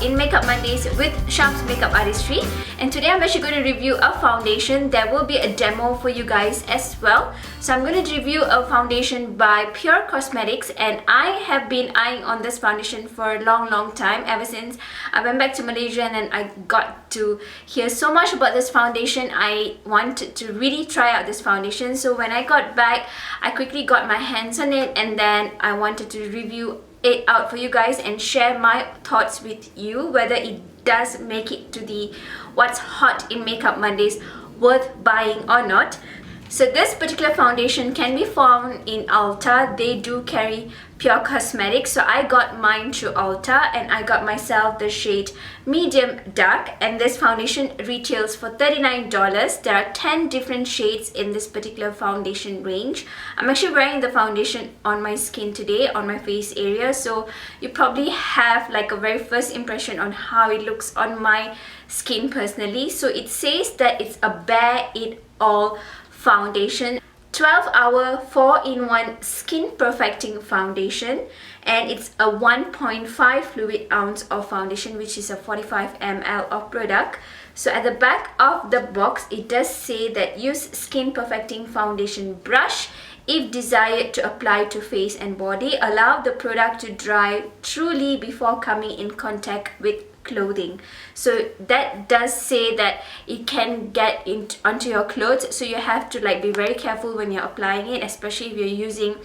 in Makeup Mondays with Sham's Makeup Artistry, and today I'm actually going to review a foundation. There will be a demo for you guys as well. So I'm going to review a foundation by PUR Cosmetics, and I have been eyeing on this foundation for a long time, ever since I went back to Malaysia and then I got to hear so much about this foundation. I wanted to really try out this foundation, so when I got back I quickly got my hands on it, and then I wanted to review it out for you guys and share my thoughts with you, whether it does make it to the what's hot in Makeup Mondays worth buying or not. So this particular foundation can be found in Ulta. They do carry PUR Cosmetics, so I got mine through Ulta and I got myself the shade medium dark, and this foundation retails for $39. There are 10 different shades in this particular foundation range. I'm actually wearing the foundation on my skin today, on my face area, so you probably have like a very first impression on how it looks on my skin personally. So it says that it's a bare it all foundation, 12-hour 4-in-1 skin perfecting foundation, and it's a 1.5 fluid ounce of foundation, which is a 45 ml of product. So at the back of the box it does say that use skin perfecting foundation brush if desired to apply to face and body. Allow the product to dry truly before coming in contact with clothing. So that does say that it can get onto your clothes, so you have to like be very careful when you're applying it, especially if you're using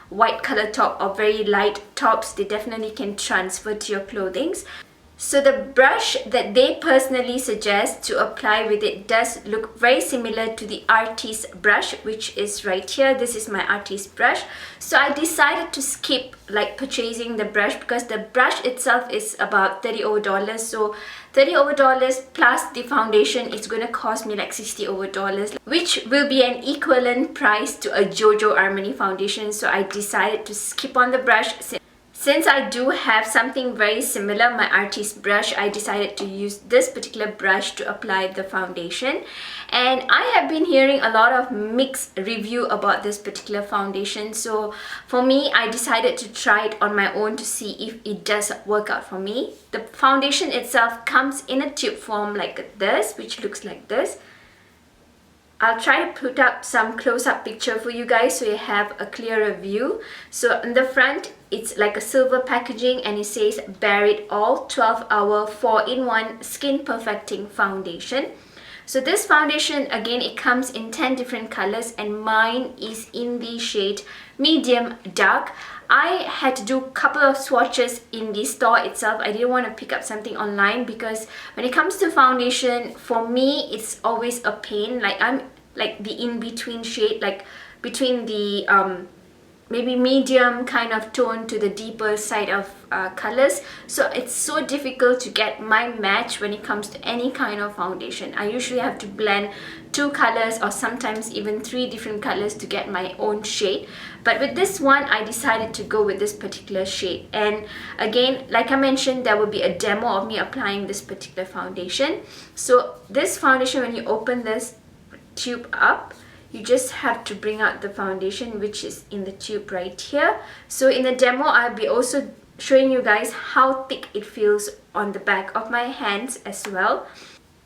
white color top or very light tops. They definitely can transfer to your clothing. So the brush that they personally suggest to apply with it does look very similar to the Artis Brush, which is right here. This is my Artis Brush. So I decided to skip like purchasing the brush because the brush itself is about $30 over. So $30 over plus the foundation is going to cost me like $60 over, which will be an equivalent price to a Giorgio Armani foundation. So I decided to skip on the brush. Since I do have something very similar, my Artis brush, I decided to use this particular brush to apply the foundation. And I have been hearing a lot of mixed review about this particular foundation. So for me, I decided to try it on my own to see if it does work out for me. The foundation itself comes in a tube form like this, which looks like this. I'll try to put up some close-up picture for you guys so you have a clearer view. So in the front, it's like a silver packaging and it says Bare It All 12-hour 4-in-1 skin perfecting foundation. So this foundation, again, it comes in 10 different colors and mine is in the shade medium dark. I had to do a couple of swatches in the store itself. I didn't want to pick up something online because when it comes to foundation, for me it's always a pain. Like I'm like the in-between shade, like between the maybe medium kind of tone to the deeper side of colors. So it's so difficult to get my match when it comes to any kind of foundation. I usually have to blend 2 colors or sometimes even 3 different colors to get my own shade. But with this one, I decided to go with this particular shade. And again, like I mentioned, there will be a demo of me applying this particular foundation. So this foundation, when you open this tube up, you just have to bring out the foundation, which is in the tube right here. So in the demo, I'll be also showing you guys how thick it feels on the back of my hands as well.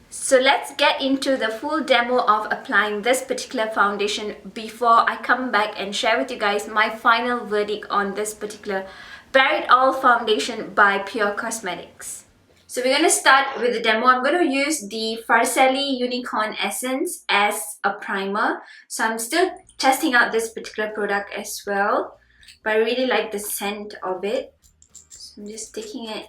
So let's get into the full demo of applying this particular foundation before I come back and share with you guys my final verdict on this particular Bare It All foundation by PUR Cosmetics. So we're going to start with the demo. I'm going to use the Farcelli Unicorn Essence as a primer. So I'm still testing out this particular product as well, but I really like the scent of it. So I'm just taking it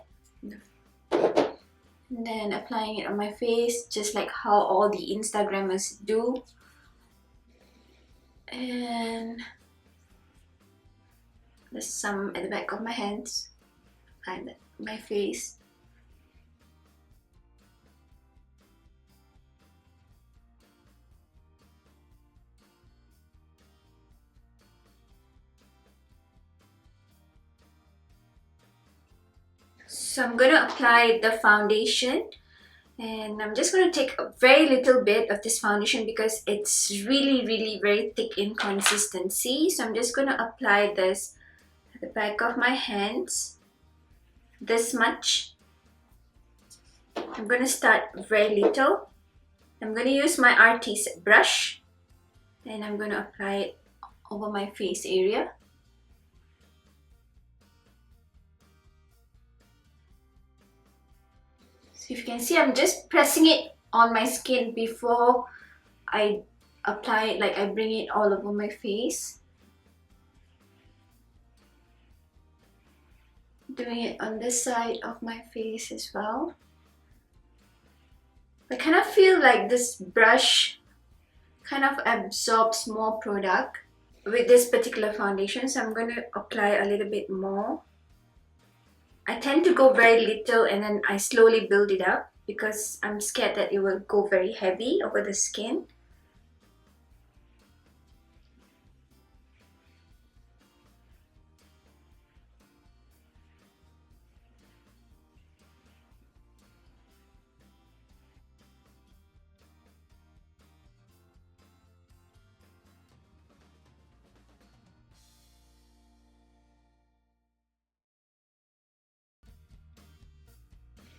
and then applying it on my face, just like how all the Instagrammers do. And there's some at the back of my hands and my face. So I'm going to apply the foundation, and I'm just going to take a very little bit of this foundation because it's really very thick in consistency. So I'm just going to apply this at the back of my hands, this much, I'm going to start very little. I'm going to use my Artis Brush and I'm going to apply it over my face area. So if you can see, I'm just pressing it on my skin before I apply it, like I bring it all over my face. Doing it on this side of my face as well. I kind of feel like this brush kind of absorbs more product with this particular foundation, so I'm going to apply a little bit more. I tend to go very little and then I slowly build it up because I'm scared that it will go very heavy over the skin.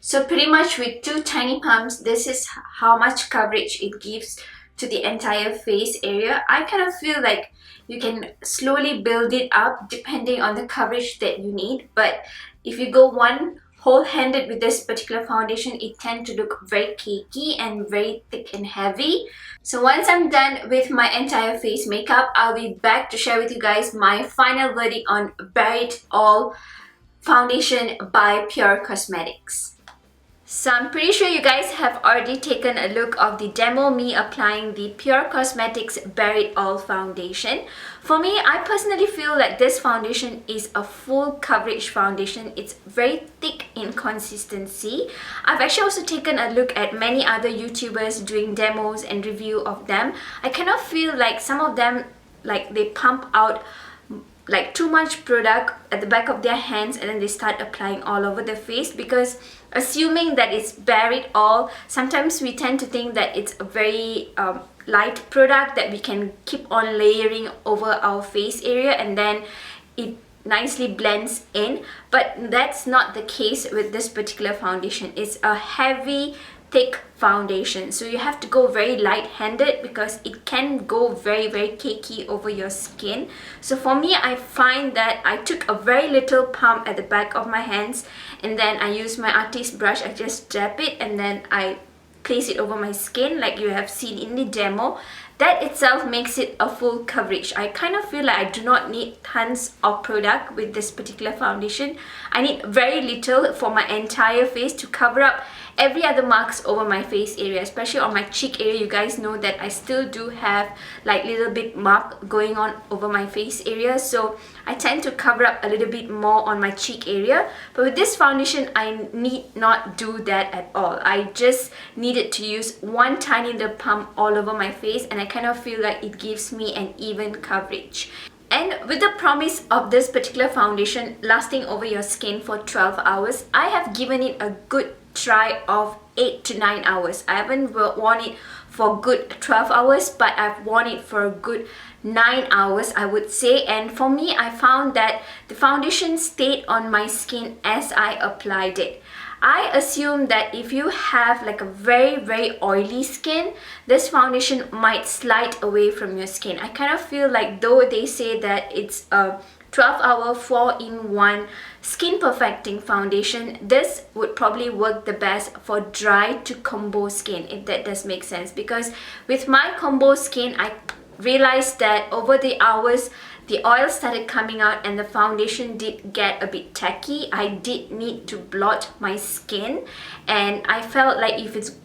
So pretty much with two tiny pumps, this is how much coverage it gives to the entire face area. I kind of feel like you can slowly build it up depending on the coverage that you need. But if you go one whole-handed with this particular foundation, it tends to look very cakey and very thick and heavy. So once I'm done with my entire face makeup, I'll be back to share with you guys my final verdict on Bare It All foundation by PUR Cosmetics. So I'm pretty sure you guys have already taken a look of the demo me applying the PUR Cosmetics Bare It All foundation. For me, I personally feel like this foundation is a full coverage foundation. It's very thick in consistency. I've actually also taken a look at many other YouTubers doing demos and review of them. I kind of feel like some of them, like they pump out like too much product at the back of their hands and then they start applying all over the face, because assuming that it's Bare It All, sometimes we tend to think that it's a very light product that we can keep on layering over our face area and then it nicely blends in. But that's not the case with this particular foundation. It's a heavy, thick foundation, so you have to go very light-handed because it can go very cakey over your skin. So for me, I find that I took a very little pump at the back of my hands and then I use my Artis brush. I just dab it and then I place it over my skin like you have seen in the demo. That itself makes it a full coverage. I kind of feel like I do not need tons of product with this particular foundation. I need very little for my entire face to cover up every other marks over my face area, especially on my cheek area. You guys know that I still do have like little bit mark going on over my face area, so I tend to cover up a little bit more on my cheek area. But with this foundation, I need not do that at all. I just needed to use one tiny little pump all over my face and I kind of feel like it gives me an even coverage. And with the promise of this particular foundation lasting over your skin for 12 hours, I have given it a good try of 8 to 9 hours. I haven't worn it for good 12 hours, but I've worn it for a good 9 hours, I would say. And for me, I found that the foundation stayed on my skin as I applied it. I assume that if you have like a very oily skin, this foundation might slide away from your skin. I kind of feel like, though they say that it's a 12-hour 4-in-1 skin perfecting foundation, this would probably work the best for dry to combo skin, if that does make sense. Because with my combo skin, I realized that over the hours the oil started coming out and the foundation did get a bit tacky. I did need to blot my skin, and I felt like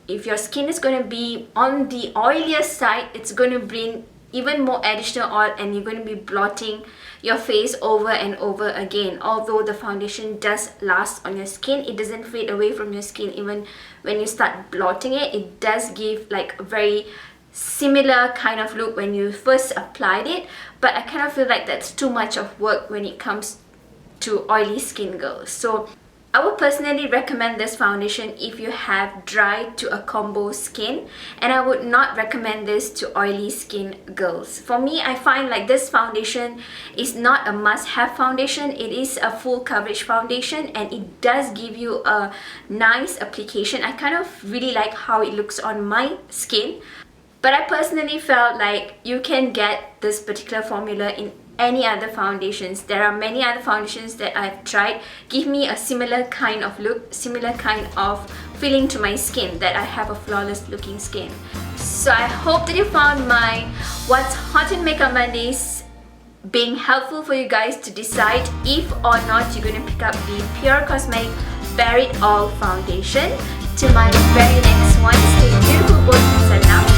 if your skin is going to be on the oilier side, it's going to bring even more additional oil and you're going to be blotting your face over and over again. Although the foundation does last on your skin, it doesn't fade away from your skin even when you start blotting it. It does give like a very similar kind of look when you first applied it, but I kind of feel like that's too much of work when it comes to oily skin girls. So I would personally recommend this foundation if you have dry to a combo skin, and I would not recommend this to oily skin girls. For me, I find like this foundation is not a must-have foundation. It is a full coverage foundation and it does give you a nice application. I kind of really like how it looks on my skin, but I personally felt like you can get this particular formula in any other foundations. There are many other foundations that I've tried give me a similar kind of look, similar kind of feeling to my skin, that I have a flawless looking skin. So I hope that you found my What's Hot in Makeup Mondays being helpful for you guys to decide if or not you're going to pick up the PUR Cosmetics Bare It All foundation. Till my very next one, stay beautiful both inside and out.